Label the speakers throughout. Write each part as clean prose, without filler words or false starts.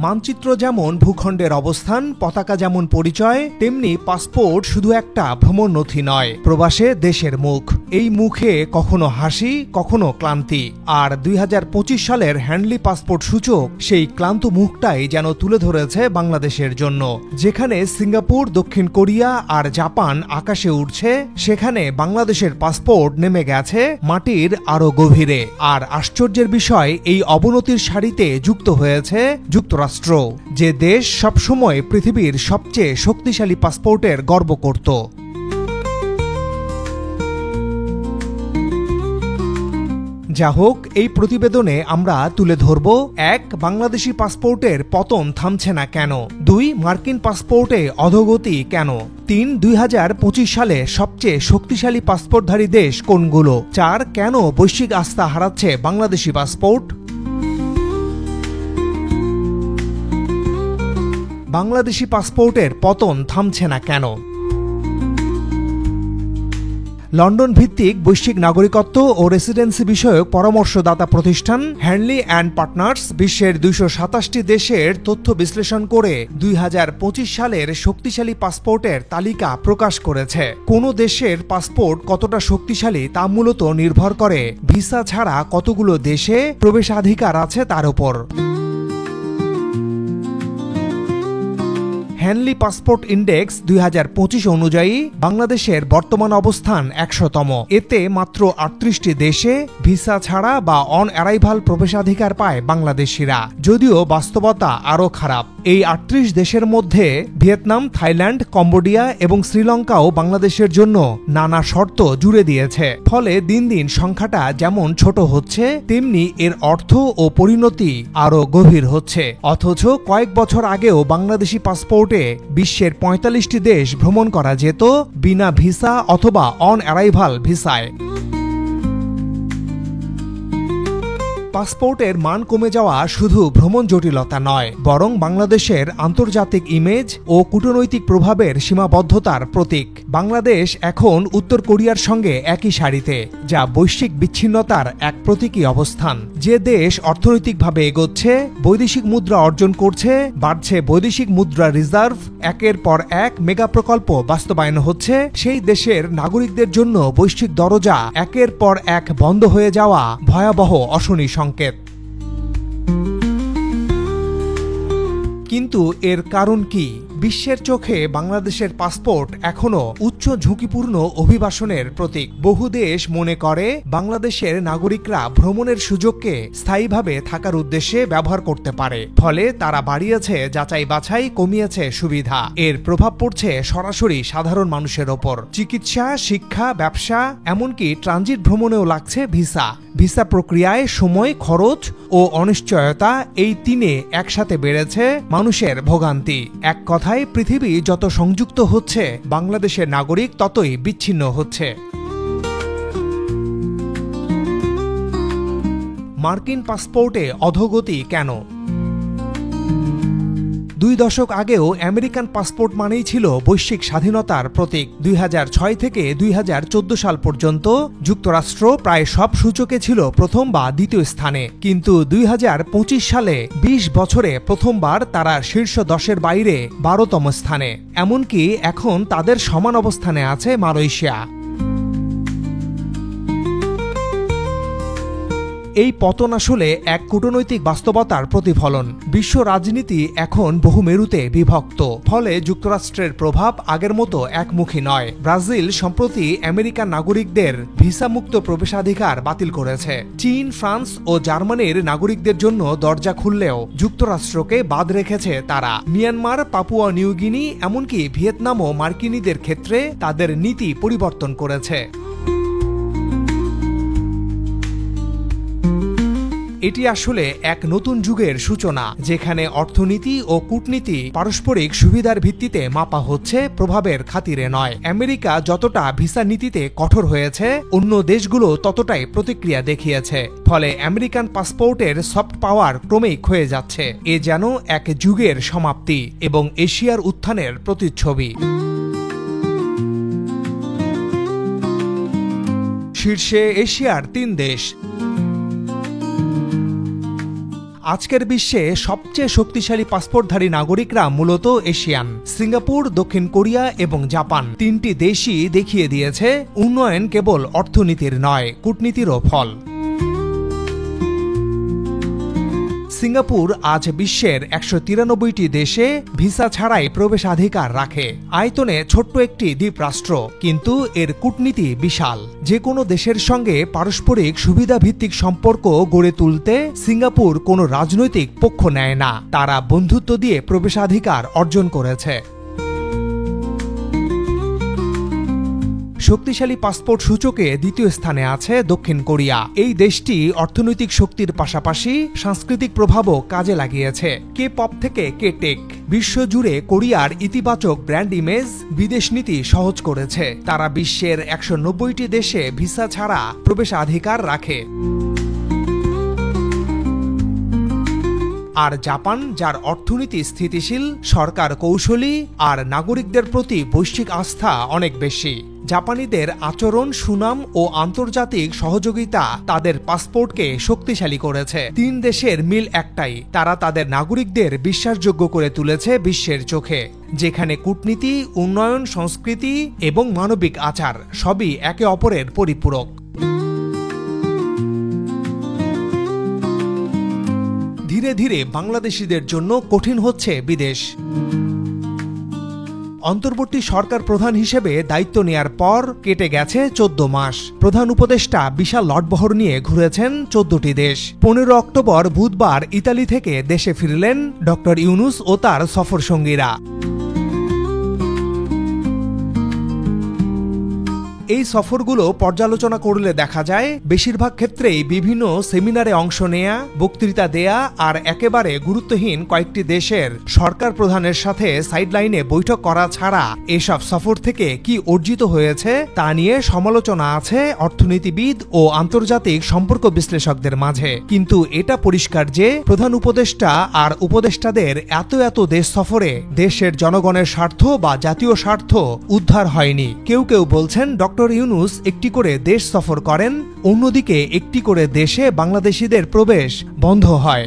Speaker 1: মানচিত্র যেমন ভূখণ্ডের অবস্থান, পতাকা যেমন পরিচয়, তেমনি পাসপোর্ট শুধু একটা ভ্রমণ নথি নয়, প্রবাসে দেশের মুখ। এই মুখে কখনো হাসি, কখনো ক্লান্তি। আর 2025 সালের হ্যান্ডলি পাসপোর্ট সূচক সেই ক্লান্ত মুখটাই যেন তুলে ধরেছে বাংলাদেশের জন্য। যেখানে সিঙ্গাপুর, দক্ষিণ কোরিয়া আর জাপান আকাশে উঠছে, সেখানে বাংলাদেশের পাসপোর্ট নেমে গেছে মাটির আরো গভীরে। আর আশ্চর্যের বিষয়, এই অবনতির সারিতে যুক্ত হয়েছে যুক্তরাষ্ট্র, যে দেশ সবসময় পৃথিবীর সবচেয়ে শক্তিশালী পাসপোর্টের গর্ব করত। যা হোক, এই প্রতিবেদনে আমরা তুলে ধরব: ১. বাংলাদেশি পাসপোর্টের পতন থামছে না কেন? ২. মার্কিন পাসপোর্টে অধোগতি কেন? ৩. 2025 সালে সবচেয়ে শক্তিশালী পাসপোর্টধারী দেশ কোনগুলো? ৪. কেন বৈশ্বিক আস্থা হারাচ্ছে বাংলাদেশি পাসপোর্ট? বাংলাদেশি পাসপোর্টের পতন থামছে না কেন? লন্ডন ভিত্তিক বৈশ্বিক নাগরিকত্ব ও রেসিডেন্সি বিষয়ক পরামর্শদাতা প্রতিষ্ঠান হ্যান্ডলি অ্যান্ড পার্টনার্স বিশ্বের 227টি দেশের তথ্য বিশ্লেষণ করে 2025 সালের শক্তিশালী পাসপোর্টের তালিকা প্রকাশ করেছে। কোন দেশের পাসপোর্ট কতটা শক্তিশালী তা মূলত নির্ভর করে ভিসা ছাড়া কতগুলো দেশে প্রবেশাধিকার আছে তার উপর। হ্যান্ডলি পাসপোর্ট ইন্ডেক্স 2025 অনুযায়ী বাংলাদেশের বর্তমান অবস্থান 100তম। এতে মাত্র 38টি দেশে ভিসা ছাড়া বা অন অ্যারাইভাল প্রবেশাধিকার পায় বাংলাদেশিরা। যদিও বাস্তবতা আরও খারাপ। এই 38 দেশের মধ্যে ভিয়েতনাম, থাইল্যান্ড, কম্বোডিয়া এবং শ্রীলঙ্কাও বাংলাদেশের জন্য নানা শর্ত জুড়ে দিয়েছে। ফলে দিন দিন সংখ্যাটা যেমন ছোট হচ্ছে, তেমনি এর অর্থ ও পরিণতি আরও গভীর হচ্ছে। অথচ কয়েক বছর আগেও বাংলাদেশি পাসপোর্টে বিশ্বের 45টি দেশ ভ্রমণ করা যেত বিনা ভিসা অথবা অন অ্যারাইভাল ভিসায়। পাসপোর্টের মান কমে যাওয়া শুধু ভ্রমণ জটিলতা নয়, বরং বাংলাদেশের আন্তর্জাতিক ইমেজ ও কূটনৈতিক প্রভাবের সীমাবদ্ধতার প্রতীক। বাংলাদেশ এখন উত্তর কোরিয়ার সঙ্গে একই সারিতে, যা বৈশ্বিক বিচ্ছিন্নতার এক প্রতীকী অবস্থান। যে দেশ অর্থনৈতিকভাবে এগোচ্ছে, বৈদেশিক মুদ্রা অর্জন করছে, বাড়ছে বৈদেশিক মুদ্রা রিজার্ভ, একের পর এক মেগা প্রকল্প বাস্তবায়ন হচ্ছে, সেই দেশের নাগরিকদের জন্য বৈশ্বিক দরজা একের পর এক বন্ধ হয়ে যাওয়া ভয়াবহ অশনি সংকেত। কিন্তু এর কারণ কি? বিশ্বের চোখে বাংলাদেশের পাসপোর্ট এখনো উচ্চ ঝুঁকিপূর্ণ অভিবাসনের প্রতীক। বহু দেশ মনে করে বাংলাদেশের নাগরিকরা ভ্রমণের সুযোগকে স্থায়ীভাবে থাকার উদ্দেশ্যে ব্যবহার করতে পারে। ফলে তারা বাড়িয়েছে যাচাই বাছাই, কমিয়েছে সুবিধা। এর প্রভাব পড়ছে সরাসরি সাধারণ মানুষের ওপর। চিকিৎসা, শিক্ষা, ব্যবসা, এমনকি ট্রানজিট ভ্রমণেও লাগছে ভিসা। ভিসা প্রক্রিয়ায় সময়, খরচ ও অনিশ্চয়তা, এই তিনে একসাথে বেড়েছে মানুষের ভোগান্তি। এক কথায়, পৃথিবী যত সংযুক্ত হচ্ছে, বাংলাদেশের নাগরিক ততই বিচ্ছিন্ন হচ্ছে। মার্কিন পাসপোর্টে অধোগতি কেন? 2 দশক আগেও আমেরিকান পাসপোর্ট মানেই ছিল বৈশ্বিক স্বাধীনতার প্রতীক। 2006 থেকে 2014 সাল পর্যন্ত যুক্তরাষ্ট্র প্রায় সব সূচকে ছিল প্রথম বা দ্বিতীয় স্থানে। কিন্তু 2025 সালে 20 বছরে প্রথমবার তারা শীর্ষ 10-এর বাইরে 12তম স্থানে। এমনকি এখন তাদের সমান অবস্থানে আছে মালয়েশিয়া। এই পতন আসলে এক কূটনৈতিক বাস্তবতার প্রতিফলন। বিশ্ব রাজনীতি এখন বহু মেরুতে বিভক্ত। ফলে যুক্তরাষ্ট্রের প্রভাব আগের মতো একমুখী নয়। ব্রাজিল সম্প্রতি আমেরিকান নাগরিকদের ভিসামুক্ত প্রবেশাধিকার বাতিল করেছে। চীন, ফ্রান্স ও জার্মানির নাগরিকদের জন্য দরজা খুললেও যুক্তরাষ্ট্রকে বাদ রেখেছে তারা। মিয়ানমার, পাপুয়া নিউগিনি, এমনকি ভিয়েতনামও মার্কিনীদের ক্ষেত্রে তাদের নীতি পরিবর্তন করেছে। এটি আসলে এক নতুন যুগের সূচনা, যেখানে অর্থনীতি ও কূটনীতি পারস্পরিক সুবিধার ভিত্তিতে মাপা হচ্ছে, প্রভাবের খাতিরে নয়। আমেরিকা যতটা ভিসা নীতিতে কঠোর হয়েছে, অন্য দেশগুলো ততটাই প্রতিক্রিয়া দেখিয়েছে। ফলে আমেরিকান পাসপোর্টের সফট পাওয়ার ক্রমেই ক্ষয়ে যাচ্ছে। এ যেন এক যুগের সমাপ্তি এবং এশিয়ার উত্থানের প্রতিচ্ছবি। শীর্ষে এশিয়ার 3 দেশ। আজকের বিশ্বে সবচেয়ে শক্তিশালী পাসপোর্টধারী নাগরিকরা মূলত এশিয়ান। সিঙ্গাপুর, দক্ষিণ কোরিয়া এবং জাপান তিনটি দেশই দেখিয়ে দিয়েছে উন্নয়ন কেবল অর্থনীতির নয়, কূটনীতিরও ফল। সিঙ্গাপুর আজ বিশ্বের 193টি দেশে ভিসা ছাড়াই প্রবেশাধিকার রাখে। আয়তনে ছোট্ট একটি দ্বীপরাষ্ট্র, কিন্তু এর কূটনীতি বিশাল। যে কোনো দেশের সঙ্গে পারস্পরিক সুবিধাভিত্তিক সম্পর্ক গড়ে তুলতে সিঙ্গাপুর কোনো রাজনৈতিক পক্ষ নেয় না, তারা বন্ধুত্ব দিয়ে প্রবেশাধিকার অর্জন করেছে। শক্তিশালী পাসপোর্ট সূচকে দ্বিতীয় স্থানে আছে দক্ষিণ কোরিয়া। এই দেশটি অর্থনৈতিক শক্তির পাশাপাশি সাংস্কৃতিক প্রভাবও কাজে লাগিয়েছে। কে পপ থেকে কে টেক, বিশ্বজুড়ে কোরিয়ার ইতিবাচক ব্র্যান্ড ইমেজ বিদেশ নীতি সহজ করেছে। তারা বিশ্বের 190টি দেশে ভিসা ছাড়া প্রবেশাধিকার রাখে। আর জাপান, যার অর্থনীতি স্থিতিশীল, সরকার কৌশলী আর নাগরিকদের প্রতি বৈশ্বিক আস্থা অনেক বেশি। জাপানিদের আচরণ, সুনাম ও আন্তর্জাতিক সহযোগিতা তাদের পাসপোর্টকে শক্তিশালী করেছে। তিন দেশের মিল একটাই, তারা তাদের নাগরিকদের বিশ্বাসযোগ্য করে তুলেছে বিশ্বের চোখে, যেখানে কূটনীতি, উন্নয়ন, সংস্কৃতি এবং মানবিক আচার সবই একে অপরের পরিপূরক। ধীরে ধীরে বাংলাদেশিদের জন্য কঠিন হচ্ছে বিদেশ। অন্তর্বর্তী সরকার প্রধান হিসেবে দায়িত্ব নেয়ার পর কেটে গেছে 14 মাস। প্রধান উপদেষ্টা বিশাল লটবহর নিয়ে ঘুরেছেন 14টি দেশ। 15 অক্টোবর বুধবার ইতালি থেকে দেশে ফিরলেন ডক্টর ইউনূস ও তার সফর সঙ্গীরা। এই সফরগুলো পর্যালোচনা করলে দেখা যায় বেশিরভাগ ক্ষেত্রেই বিভিন্ন সেমিনারে অংশ নেয়া, বক্তৃতা দেয়া আর একেবারে গুরুত্বহীন কয়েকটি দেশের সরকার প্রধানের সাথে সাইডলাইনে বৈঠক করা ছাড়া এসব সফর থেকে কি অর্জিত হয়েছে তা নিয়ে সমালোচনা আছে অর্থনীতিবিদ ও আন্তর্জাতিক সম্পর্ক বিশ্লেষকদের মাঝে। কিন্তু এটা পরিষ্কার যে প্রধান উপদেষ্টা আর উপদেষ্টাদের এত দেশ সফরে দেশের জনগণের স্বার্থ বা জাতীয় স্বার্থ উদ্ধার হয়নি। কেউ কেউ বলছেন ডক্টর ইউনূস একটি করে দেশ সফর করেন, অন্যদিকে একটি করে দেশে বাংলাদেশিদের প্রবেশ বন্ধ হয়।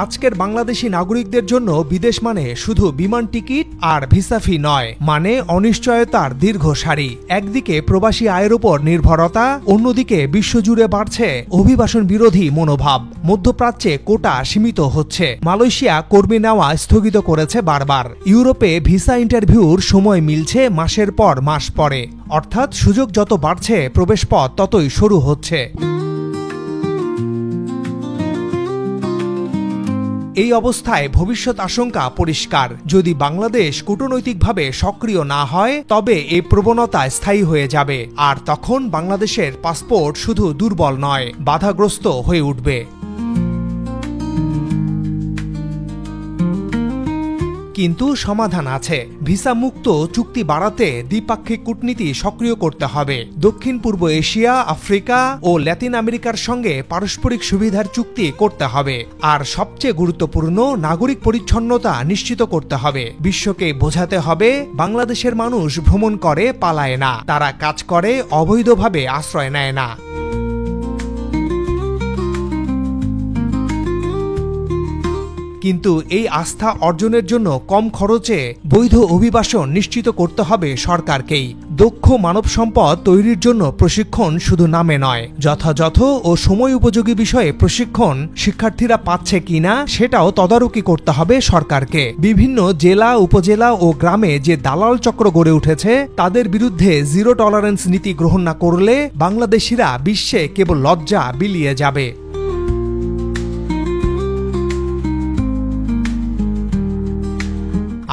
Speaker 1: আজকের বাংলাদেশি নাগরিকদের জন্য বিদেশ মানে শুধু বিমান টিকিট আর ভিসা ফি নয়, মানে অনিশ্চয়তার দীর্ঘ সারি। একদিকে প্রবাসী আয়ের উপর নির্ভরতা, অন্যদিকে বিশ্বজুড়ে বাড়ছে অভিবাসন বিরোধী মনোভাব। মধ্যপ্রাচ্যে কোটা সীমিত হচ্ছে, মালয়েশিয়া কর্মী নেওয়া স্থগিত করেছে বারবার, ইউরোপে ভিসা ইন্টারভিউর সময় মিলছে মাসের পর মাস পরে। অর্থাৎ সুযোগ যত বাড়ছে প্রবেশপথ ততই সরু হচ্ছে। এই অবস্থায় ভবিষ্যৎ আশঙ্কা পরিষ্কার। যদি বাংলাদেশ কূটনৈতিকভাবে সক্রিয় না হয় তবে এই প্রবণতা স্থায়ী হয়ে যাবে, আর তখন বাংলাদেশের পাসপোর্ট শুধু দুর্বল নয়, বাধাগ্রস্ত হয়ে উঠবে। কিন্তু সমাধান আছে। ভিসা মুক্ত চুক্তি বাড়াতে দ্বিপাক্ষিক কূটনীতি সক্রিয় করতে হবে। দক্ষিণ পূর্ব এশিয়া, আফ্রিকা ও ল্যাতিন আমেরিকার সঙ্গে পারস্পরিক সুবিধার চুক্তি করতে হবে। আর সবচেয়ে গুরুত্বপূর্ণ, নাগরিক পরিচ্ছন্নতা নিশ্চিত করতে হবে। বিশ্বকে বোঝাতে হবে বাংলাদেশের মানুষ ভ্রমণ করে পালায় না, তারা কাজ করে, অবৈধভাবে আশ্রয় নেয় না। কিন্তু এই আস্থা অর্জনের জন্য কম খরচে বৈধ অভিবাসন নিশ্চিত করতে হবে সরকারকেই। দক্ষ মানব সম্পদ তৈরির জন্য প্রশিক্ষণ শুধু নামে নয়, যথাযথ ও সময় উপযোগী বিষয়ে প্রশিক্ষণ শিক্ষার্থীরা পাচ্ছে কিনা সেটাও তদারকি করতে হবে সরকারকে। বিভিন্ন জেলা, উপজেলা ও গ্রামে যে দালাল চক্র গড়ে উঠেছে তাদের বিরুদ্ধে জিরো টলারেন্স নীতি গ্রহণ না করলে বাংলাদেশিরা বিশ্বে কেবল লজ্জা বিলিয়ে যাবে।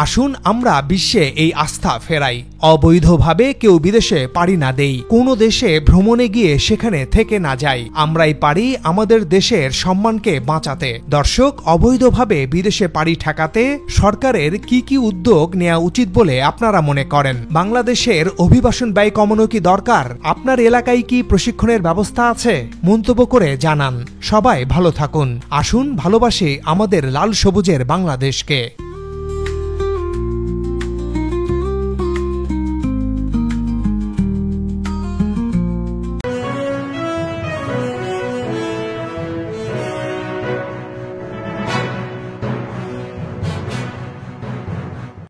Speaker 1: আসুন আমরা বিশ্বে এই আস্থা ফেরাই। অবৈধভাবে কেউ বিদেশে পাড়ি না দেই, কোনো দেশে ভ্রমণে গিয়ে সেখানে থেকে না যাই। আমরাই পারি আমাদের দেশের সম্মানকে বাঁচাতে। দর্শক, অবৈধভাবে বিদেশে পাড়ি ঠেকাতে সরকারের কি উদ্যোগ নেওয়া উচিত বলে আপনারা মনে করেন? বাংলাদেশের অভিবাসন ব্যয় কমানো কি দরকার? আপনার এলাকায় কি প্রশিক্ষণের ব্যবস্থা আছে? মন্তব্য করে জানান। সবাই ভালো থাকুন। আসুন ভালোবাসি আমাদের লাল সবুজের বাংলাদেশকে।